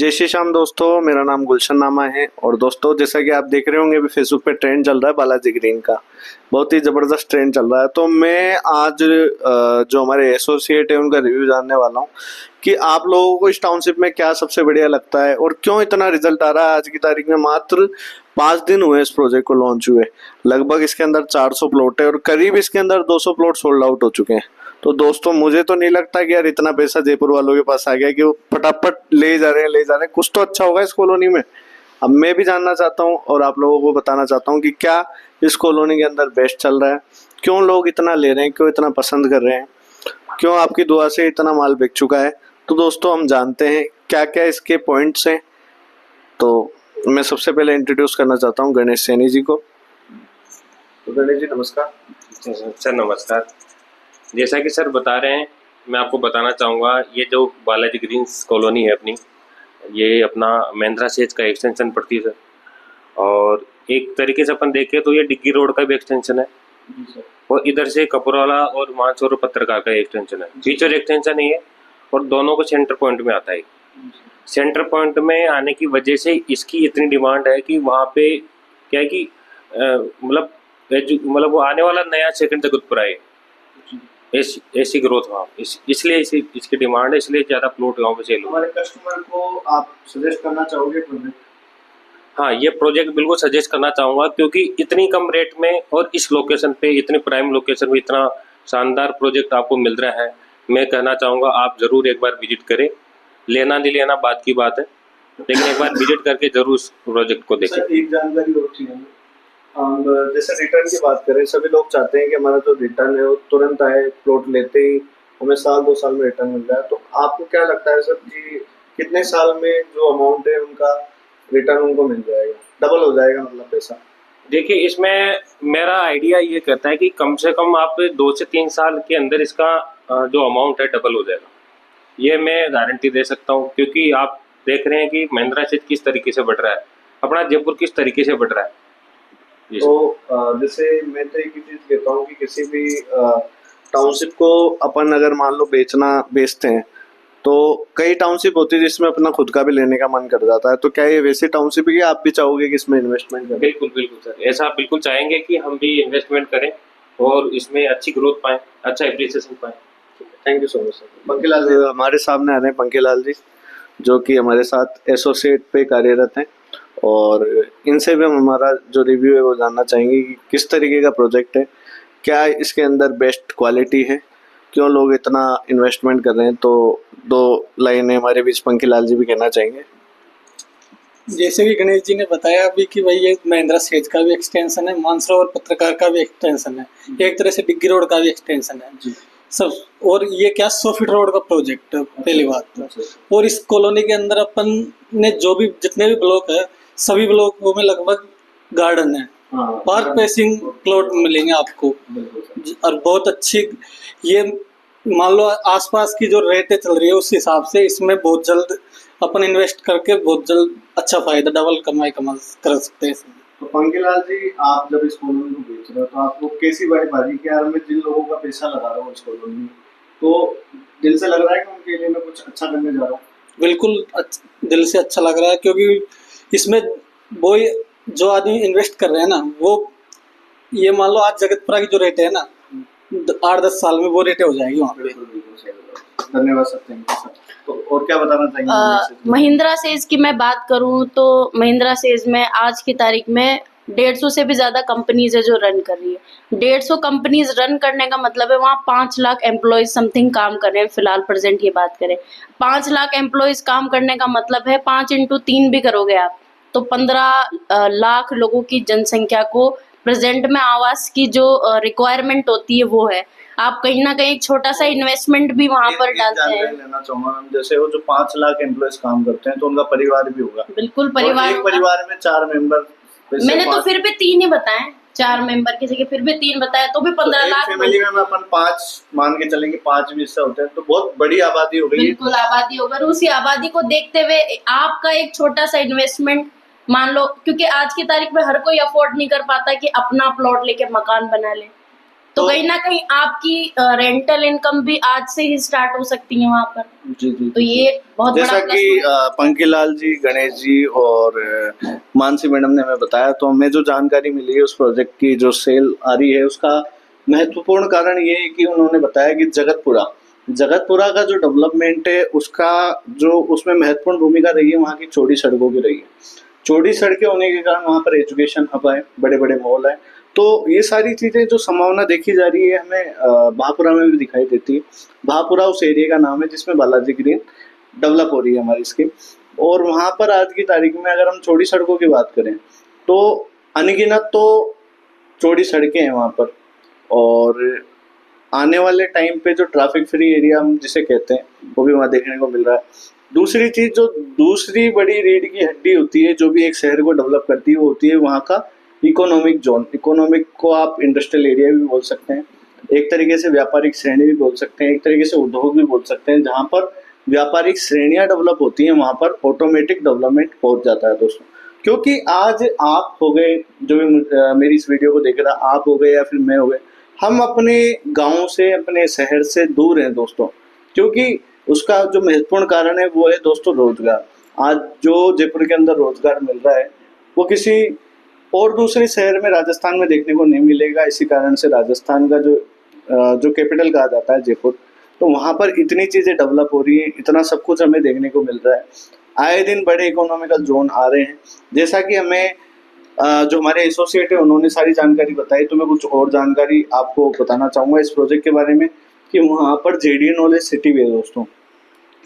जय श्री श्याम दोस्तों, मेरा नाम गुलशन नामा है। और दोस्तों, जैसा कि आप देख रहे होंगे अभी फेसबुक पे ट्रेंड चल रहा है बालाजी ग्रीन का, बहुत ही ज़बरदस्त ट्रेंड चल रहा है। तो मैं आज जो हमारे एसोसिएट है उनका रिव्यू जानने वाला हूँ कि आप लोगों को इस टाउनशिप में क्या सबसे बढ़िया लगता है और क्यों इतना रिजल्ट आ रहा है। आज की तारीख में मात्र 5 दिन हुए इस प्रोजेक्ट को लॉन्च हुए, लगभग इसके अंदर 400 प्लॉट है और करीब इसके अंदर 200 प्लॉट सोल्ड आउट हो चुके हैं। तो दोस्तों, मुझे तो नहीं लगता कि यार इतना पैसा जयपुर वालों के पास आ गया कि वो फटाफट ले जा रहे हैं। कुछ तो अच्छा होगा इस कॉलोनी में। अब मैं भी जानना चाहता हूँ और आप लोगों को बताना चाहता हूँ कि क्या इस कॉलोनी के अंदर बेस्ट चल रहा है, क्यों लोग इतना ले रहे हैं, क्यों इतना पसंद कर रहे हैं, क्यों आपकी दुआ से इतना माल बिक चुका है। तो दोस्तों, हम जानते हैं क्या क्या इसके पॉइंट्स हैं। तो मैं सबसे पहले इंट्रोड्यूस करना चाहता हूँ गणेश सैनी जी को। तो गणेश जी नमस्कार। सर नमस्कार। जैसा कि सर बता रहे हैं, मैं आपको बताना चाहूँगा, ये जो बालाजी ग्रीन्स कॉलोनी है अपनी, ये अपना महिंद्रा सेज का एक्सटेंशन पड़ती है सर। और एक तरीके से अपन देखें तो ये डिग्गी रोड का भी एक्सटेंशन है और इधर से कपुरवाला और मानसरोवर पत्रकार का एक्सटेंशन है, फीचर एक्सटेंशन ही है। और दोनों को सेंटर पॉइंट में आता है। सेंटर पॉइंट में आने की वजह से इसकी इतनी डिमांड है कि वहाँ पे क्या है कि मतलब वो आने वाला नया सेकंड जगतपुर है, ऐसी ग्रोथ वहाँ इसलिए इसकी डिमांड है, इसलिए ज़्यादा प्लॉट गाँव में सेल हो। हमारे कस्टमर को आप सजेस्ट करना चाहोगे प्रोजेक्ट? हाँ, ये प्रोजेक्ट बिल्कुल सजेस्ट करना चाहूँगा, क्योंकि इतनी कम रेट में और इस लोकेशन पे, इतनी प्राइम लोकेशन में इतना शानदार प्रोजेक्ट आपको मिल रहा है। मैं कहना चाहूँगा आप ज़रूर एक बार विजिट करें। लेना नहीं लेना बात की बात है, लेकिन एक बार विजिट करके जरूर उस प्रोजेक्ट को देखें। एक जानकारी होती है, हम जैसे रिटर्न की बात करें, सभी लोग चाहते हैं कि हमारा जो रिटर्न है वो तुरंत आए, प्लॉट लेते ही हमें साल 2 साल में रिटर्न मिल जाए। तो आपको क्या लगता है सर कि कितने साल में जो अमाउंट है उनका रिटर्न उनको मिल जाएगा, डबल हो जाएगा मतलब पैसा? देखिए, इसमें मेरा आइडिया ये कहता है कि कम से कम आप 2 से 3 साल के अंदर इसका जो अमाउंट है डबल हो जाएगा। ये मैं गारंटी दे सकता हूँ, क्योंकि आप देख रहे हैं कि महिंद्रा सेज किस तरीके से बढ़ रहा है, अपना जयपुर किस तरीके से बढ़ रहा है। तो जैसे मैं तो एक ही चीज कहता हूँ कि किसी भी टाउनशिप को अपन अगर मान लो बेचते हैं, तो कई टाउनशिप होती है जिसमें अपना खुद का भी लेने का मन कर जाता है। तो क्या ये वैसी टाउनशिप है कि आप भी चाहोगे कि इसमें इन्वेस्टमेंट करें? बिल्कुल बिल्कुल सर, ऐसा आप बिल्कुल चाहेंगे कि हम भी इन्वेस्टमेंट करें और इसमें अच्छी ग्रोथ पाएं, अच्छा एप्रिसिएशन पाएं। Thank you so much sir. Pankilal ji हमारे सामने आ रहे हैं, पंकीलाल जी जो कि हमारे साथ एसोसिएट पे कार्यरत हैं, और इनसे भी हम हमारा जो रिव्यू है वो जानना चाहेंगे कि किस तरीके का प्रोजेक्ट है, क्या इसके अंदर बेस्ट क्वालिटी है, क्यों लोग इतना इन्वेस्टमेंट कर रहे हैं। तो 2 लाइनें हमारे बीच पंकीलाल जी भी कहना चाहेंगे। जैसे कि गणेश जी ने बताया अभी कि भाई ये महिंद्रा सेज का भी एक्सटेंशन है, मानसरोवर पत्रकार का भी एक्सटेंशन है, एक तरह से डिग्गी रोड का भी एक्सटेंशन है सब। और ये क्या 100 फीट रोड का प्रोजेक्ट है, पहली बात तो। और इस कॉलोनी के अंदर अपन ने जो भी जितने भी ब्लॉक है, सभी ब्लॉकों में लगभग गार्डन है, पार्क फेसिंग प्लॉट मिलेंगे आपको। और बहुत अच्छी, ये मान लो आसपास की जो रेटें चल रही है उस हिसाब से इसमें बहुत जल्द अपन इन्वेस्ट करके बहुत जल्द अच्छा फायदा डबल कमाई कर सकते हैं। तो पंकीलाल जी, आप जब इस कॉलोनी को बेच रहे हो तो आपको कैसी वाइब आ रही है कि यार मैं जिन लोगों का पैसा लगा रहा हूँ इस कॉलोनी में, तो दिल से लग रहा है कि उनके लिए मैं कुछ अच्छा करने जा रहा हूँ? बिल्कुल दिल से अच्छा लग रहा है, क्योंकि इसमें वो जो आदमी इन्वेस्ट कर रहे हैं ना, वो ये मान लो आज जगतपुरा की जो रेट है ना, 8-10 साल में वो रेटें हो जाएगी वहाँ पे। धन्यवाद सर, थैंक यू सर। तो और क्या बताना चाहेंगे? महिंद्रा सेज की मैं बात करूं तो महिंद्रा सेज में आज की तारीख में 150 से भी ज़्यादा कंपनीज है जो रन कर रही है। 150 कंपनीज रन करने का मतलब है वहाँ 5 लाख एम्प्लॉयज समथिंग काम कर रहे हैं। फिलहाल प्रेजेंट ये बात करें, 5 लाख एम्प्लॉयज काम करने का मतलब है 5 × 3 भी करोगे आप तो 15 लाख लोगों की जनसंख्या को प्रेजेंट में आवास की जो रिक्वायरमेंट होती है वो है। आप कहीं ना कहीं छोटा सा इन्वेस्टमेंट भी वहाँ पर डालते हैं। लेना चाहूंगा, जैसे वो जो 5 लाख एम्प्लॉयज काम करते हैं तो उनका परिवार भी होगा। बिल्कुल परिवार, एक परिवार में 4 मेंबर। मैंने तो फिर भी 3 ही बताए, 4 मेंबर की जगह फिर भी 3 बताया, तो भी 15 लाख। फैमिली में अपन 5 मान के चलेंगे, 5 भी हिस्सा होते हैं तो बहुत बड़ी आबादी हो गई। बिल्कुल आबादी होगा, उसी आबादी को देखते हुए आपका एक छोटा सा इन्वेस्टमेंट मान लो, क्योंकि आज की तारीख में हर कोई अफोर्ड नहीं कर पाता कि अपना प्लॉट लेके मकान बना ले। तो कहीं ना कहीं आपकी रेंटल इनकम भी आज से ही स्टार्ट हो सकती है वहाँ पर। जी जी तो ये बहुत बड़ा जैसा plus कि point है। पंकीलाल जी, गणेश जी और मानसी मैडम ने हमें बताया, तो हमें जो जानकारी मिली है उस प्रोजेक्ट की जो सेल आ रही है उसका महत्वपूर्ण कारण ये है कि उन्होंने बताया कि जगतपुरा का जो डेवलपमेंट है उसका जो उसमें महत्वपूर्ण भूमिका रही है वहाँ की चौड़ी सड़कों की रही है। चौड़ी सड़कें होने के कारण वहाँ पर एजुकेशन हब है, बड़े बड़े मॉल है। तो ये सारी चीज़ें जो संभावना देखी जा रही है हमें भापुरा में भी दिखाई देती है। भापुरा उस एरिया का नाम है जिसमें बालाजी ग्रीन डेवलप हो रही है हमारी स्कीम। और वहाँ पर आज की तारीख में अगर हम चौड़ी सड़कों की बात करें तो अनगिनत तो चौड़ी सड़कें हैं वहाँ पर। और आने वाले टाइम पे जो ट्रैफिक फ्री एरिया हम जिसे कहते हैं वो भी वहाँ देखने को मिल रहा है। दूसरी चीज़ जो दूसरी बड़ी रीढ़ की हड्डी होती है जो भी एक शहर को डेवलप करती है वो होती है वहाँ का इकोनॉमिक जोन। इकोनॉमिक को आप इंडस्ट्रियल एरिया भी बोल सकते हैं, एक तरीके से व्यापारिक श्रेणी भी बोल सकते हैं, एक तरीके से उद्योग भी बोल सकते हैं। जहाँ पर व्यापारिक श्रेणियाँ डेवलप होती हैं वहाँ पर ऑटोमेटिक डेवलपमेंट पहुँच जाता है दोस्तों। क्योंकि आज आप हो गए जो भी मेरी इस वीडियो को देख रहा, आप हो गए या फिर मैं हो गए, हम अपने गांव से अपने शहर से दूर हैं दोस्तों। क्योंकि उसका जो महत्वपूर्ण कारण है वो है दोस्तों रोजगार। आज जो जयपुर के अंदर रोजगार मिल रहा है वो किसी और दूसरे शहर में राजस्थान में देखने को नहीं मिलेगा। इसी कारण से राजस्थान का जो कैपिटल कहा जाता है जयपुर, तो वहाँ पर इतनी चीज़ें डेवलप हो रही है, इतना सब कुछ हमें देखने को मिल रहा है। आए दिन बड़े इकोनॉमिकल जोन आ रहे हैं। जैसा कि हमें जो हमारे एसोसिएट है उन्होंने सारी जानकारी बताई, तो मैं कुछ और जानकारी आपको बताना चाहूँगा इस प्रोजेक्ट के बारे में कि वहाँ पर जेडीए नॉलेज सिटी भी है दोस्तों।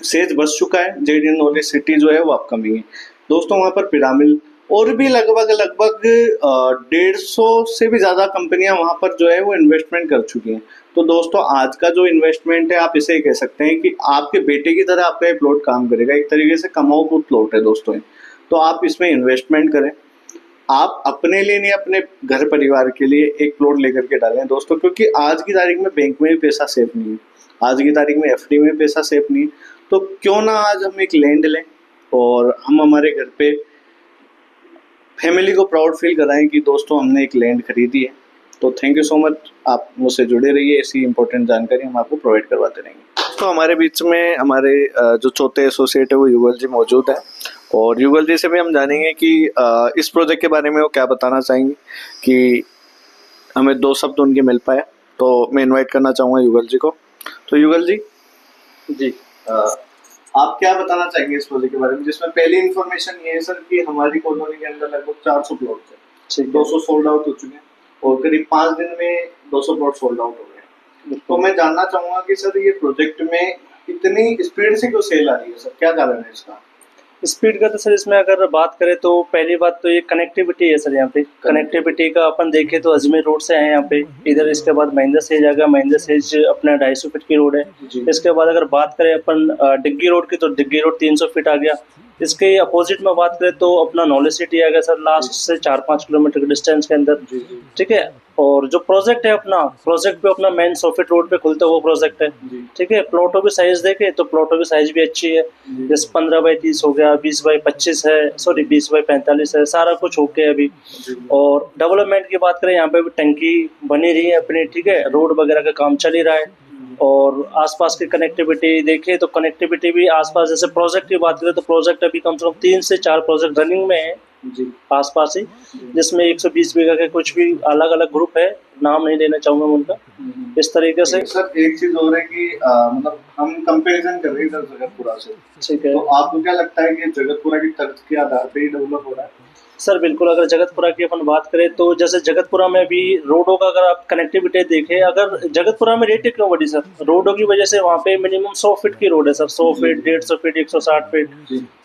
सेज बस चुका है, जेडीए नॉलेज सिटी जो है वो अपकमिंग है दोस्तों। वहाँ पर पिरामिल और भी लगभग 150 से भी ज़्यादा कंपनियां वहाँ पर जो है वो इन्वेस्टमेंट कर चुकी हैं। तो दोस्तों आज का जो इन्वेस्टमेंट है आप इसे ही कह सकते हैं कि आपके बेटे की तरह आपका ये प्लॉट काम करेगा। एक तरीके से कमाओ को प्लॉट है दोस्तों ये। तो आप इसमें इन्वेस्टमेंट करें, आप अपने लिए नहीं अपने घर परिवार के लिए एक प्लॉट लेकर के डालें दोस्तों। क्योंकि आज की तारीख में बैंक में भी पैसा सेफ नहीं है, आज की तारीख में एफडी में पैसा सेफ नहीं है। तो क्यों ना आज हम एक लैंड लें और हम हमारे घर पे फैमिली को प्राउड फील कराएं कि दोस्तों हमने एक लैंड खरीदी है। तो थैंक यू सो मच, आप मुझसे जुड़े रहिए, ऐसी इंपॉर्टेंट जानकारी हम आपको प्रोवाइड करवाते रहेंगे। तो हमारे बीच में हमारे जो चौथे एसोसिएट है वो युगल जी मौजूद है और युगल जी से भी हम जानेंगे कि इस प्रोजेक्ट के बारे में वो क्या बताना चाहेंगे कि हमें 2 शब्द उनके मिल पाए। तो मैं इनवाइट करना चाहूँगा युगल जी को। तो युगल जी आप क्या बताना चाहेंगे इस प्रोजेक्ट के बारे में, जिसमें पहली इन्फॉर्मेशन ये है सर कि हमारी कॉलोनी के अंदर लगभग 400 प्लॉट थे, 200 सोल्ड आउट हो चुके हैं और करीब 5 दिन में 200 प्लॉट सोल्ड आउट हो गए। तो मैं जानना चाहूँगा कि सर ये प्रोजेक्ट में इतनी स्पीड से क्यों सेल आ रही है सर, क्या कारण है इसका? स्पीड का तो सर इसमें अगर बात करें तो पहली बात तो ये कनेक्टिविटी है सर। यहाँ पे कनेक्टिविटी का अपन देखें तो अजमेर रोड से है यहाँ पे, इधर इसके बाद महेंद्र सेज आ गया, महेंद्र सेज अपना 250 फीट की रोड है। इसके बाद अगर बात करें अपन डिग्गी रोड की तो डिग्गी रोड 300 फीट आ गया। इसके अपोजिट में बात करें तो अपना नॉलेज सिटी आ गया सर, लास्ट से 4-5 किलोमीटर के डिस्टेंस के अंदर, ठीक है। और जो प्रोजेक्ट है अपना, प्रोजेक्ट पे अपना मेन 100 फीट रोड पे खुलता है वो प्रोजेक्ट है, ठीक है। प्लॉटों की साइज देखे तो प्लॉटों की साइज भी अच्छी है, जैसे 15 बाई 30 हो गया, 20 बाई 25 है, सॉरी 20 बाई 45 है, सारा कुछ होके अभी। और डेवलपमेंट की बात करें यहाँ पे भी टंकी बनी रही है अपनी, ठीक है, रोड वगैरह का काम चल ही रहा है। और आसपास की कनेक्टिविटी देखें तो कनेक्टिविटी भी आसपास, जैसे प्रोजेक्ट की बात करें तो प्रोजेक्ट अभी कम से कम 3 से 4 प्रोजेक्ट रनिंग में है आसपास ही, जिसमें 120 बीघा के कुछ भी अलग अलग ग्रुप है, नाम नहीं लेना चाहूंगा उनका। इस तरीके से सर एक चीज और है कि मतलब हम कंपैरिजन कर रहे हैं जगतपुरा से, ठीक है। तो आपको क्या लगता है कि जगतपुरा की तर्ज के आधार पे ही डेवलप हो रहा है? सर बिल्कुल, अगर जगतपुरा की अपन बात करें तो जैसे जगतपुरा में भी रोडों का अगर आप कनेक्टिविटी देखें, अगर जगतपुरा में रेट क्यों बढ़ी सर, रोडों की वजह से। वहाँ पे मिनिमम 100 फीट की रोड है सर, 100 फीट, 150 फीट, 160 फीट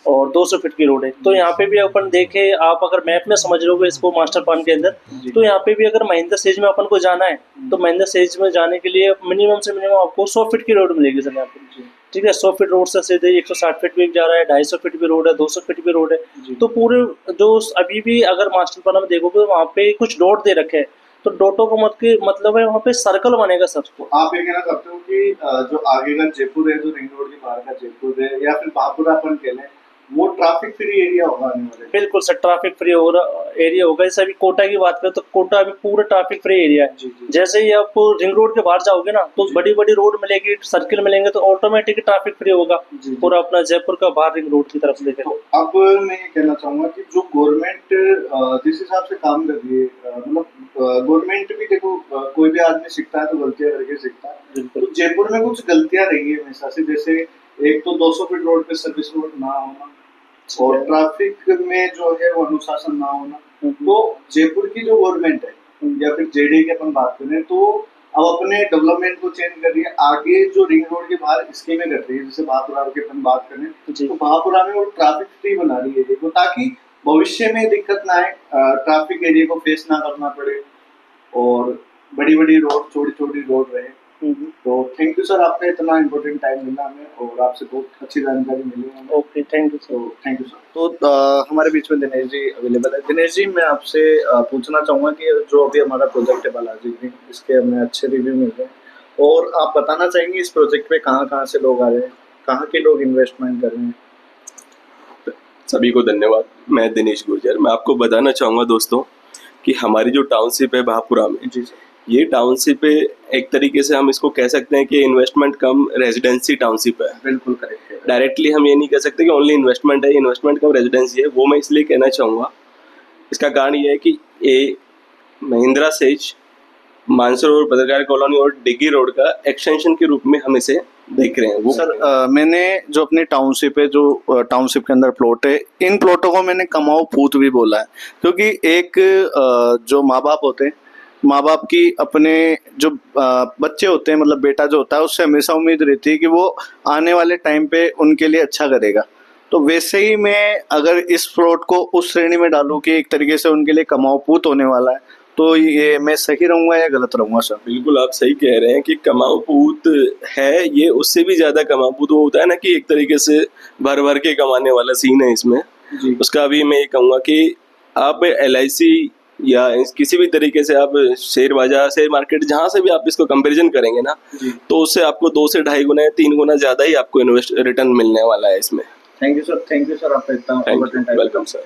और 200 फीट की रोड है। तो यहाँ पे भी अपन देखें, आप अगर मैप में समझ लोगे इसको मास्टर प्लान के अंदर, तो यहाँ पे भी अगर महेंद्र सेज में अपन को जाना है तो महेंद्र सेज में जाने के लिए मिनिमम से मिनिमम आपको 100 फीट की रोड मिलेगी सर यहाँ पे, ठीक है। 100 फीट रोड से सीधे 160 फीट भी जा रहा है, 250 फीट भी रोड है, 200 फीट भी रोड है। तो पूरे जो अभी भी अगर मास्टर प्लान में देखोगे वहाँ पे कुछ डॉट दे रखे हैं, तो डॉटों का मतलब है वहाँ पे सर्कल बनेगा सर। तो आप ये कहना चाहते हो कि जो आगे का जयपुर है, जो रिंग रोड के बाहर का जयपुर है या फिर बापुरा अपन कह लें, वो ट्रैफिक फ्री एरिया होगा आने वाले। बिल्कुल सर, ट्रैफिक फ्री एरिया होगा। जैसे अभी कोटा की बात करें तो कोटा अभी पूरा ट्रैफिक फ्री एरिया है। जैसे ही आप रिंग रोड के बाहर जाओगे ना तो बड़ी बड़ी रोड मिलेगी, सर्किल मिलेंगे, तो ऑटोमेटिक ट्रैफिक फ्री होगा पूरा अपना जयपुर का बाहर रिंग रोड की तरफ देखें। तो अब मैं ये कहना चाहूंगा कि जो गवर्नमेंट जिस हिसाब से काम कर रही है, मतलब गवर्नमेंट भी देखो, कोई भी आदमी सीखता है तो गलतियां करके सीखता है। तो जयपुर में कुछ गलतियां रही है हमेशा से, जैसे एक तो 200 फीट रोड पे सर्विस रोड ना होना और ट्रैफिक में जो है वो अनुशासन ना होना। तो जयपुर की जो गवर्नमेंट है या फिर जेडी की अपन बात करें तो अब अपने डेवलपमेंट को चेंज कर रही है। आगे जो रिंग रोड के बाहर स्कीमें कर रही है, जैसे भापुरा की अपन बात करें तो भापुरा में वो ट्रैफिक फ्री बना रही है वो, ताकि भविष्य में दिक्कत ना आए, ट्रैफिक एरिया को फेस ना करना पड़े और बड़ी बड़ी रोड, छोटी छोटी रोड रहे। तो थैंक यू सर, आपका इतना इम्पोर्टेंट टाइम मिला हमें और आपसे बहुत अच्छी जानकारी मिली हमें। Okay, thank you sir. Thank you sir. तो हमारे बीच में दिनेश जी अवेलेबल है। दिनेश जी, मैं आपसे पूछना चाहूँगा कि जो अभी हमारा प्रोजेक्ट है बालाजी ग्रीन, इसके हमें अच्छे रिव्यू मिल रहे हैं और आप बताना चाहेंगे इस प्रोजेक्ट पे कहाँ से लोग आ रहे हैं, कहाँ के लोग इन्वेस्टमेंट कर रहे हैं? सभी को धन्यवाद। मैं दिनेश गुर्जर। मैं आपको बताना चाहूँगा दोस्तों कि हमारी जो टाउनशिप है भापुरा में, जी सर, ये टाउनशिप एक तरीके से हम इसको कह सकते हैं कि इन्वेस्टमेंट कम रेजिडेंसी टाउनशिप है। बिल्कुल करेक्ट है। डायरेक्टली हम ये नहीं कह सकते कि ओनली इन्वेस्टमेंट है, इन्वेस्टमेंट कम रेजिडेंसी है। वो मैं इसलिए कहना चाहूँगा, इसका कारण ये है कि ये महिंद्रा सेज, मानसरोवर पत्रकार कॉलोनी और डिग्गी रोड का एक्सटेंशन के रूप में हम इसे देख रहे हैं। वो सर मैंने जो अपनी टाउनशिप है, जो टाउनशिप के अंदर प्लॉट है, इन प्लॉटों को मैंने कमाओ पूत भी बोला है, क्योंकि एक जो माँ बाप होते हैं, माँ बाप की अपने जो बच्चे होते हैं, मतलब बेटा जो होता है, उससे हमेशा उम्मीद रहती है कि वो आने वाले टाइम पे उनके लिए अच्छा करेगा। तो वैसे ही मैं अगर इस प्लॉट को उस श्रेणी में डालूं कि एक तरीके से उनके लिए कमाओ पूत होने वाला है, तो ये मैं सही रहूंगा या गलत रहूंगा सर? बिल्कुल आप सही कह रहे हैं कि कमाऊपूत है ये। उससे भी ज्यादा कमाऊपूत वो होता है ना कि एक तरीके से भर भर के कमाने वाला सीन है इसमें जी। उसका भी मैं ये कहूँगा कि आप LIC या किसी भी तरीके से आप शेयर बाजार, शेयर मार्केट, जहाँ से भी आप इसको कंपैरिजन करेंगे ना, तो उससे आपको 2 से 2.5 गुना या 3 गुना ज्यादा ही आपको रिटर्न मिलने वाला है इसमें। थैंक यू सर, आपका इतना वेलकम सर।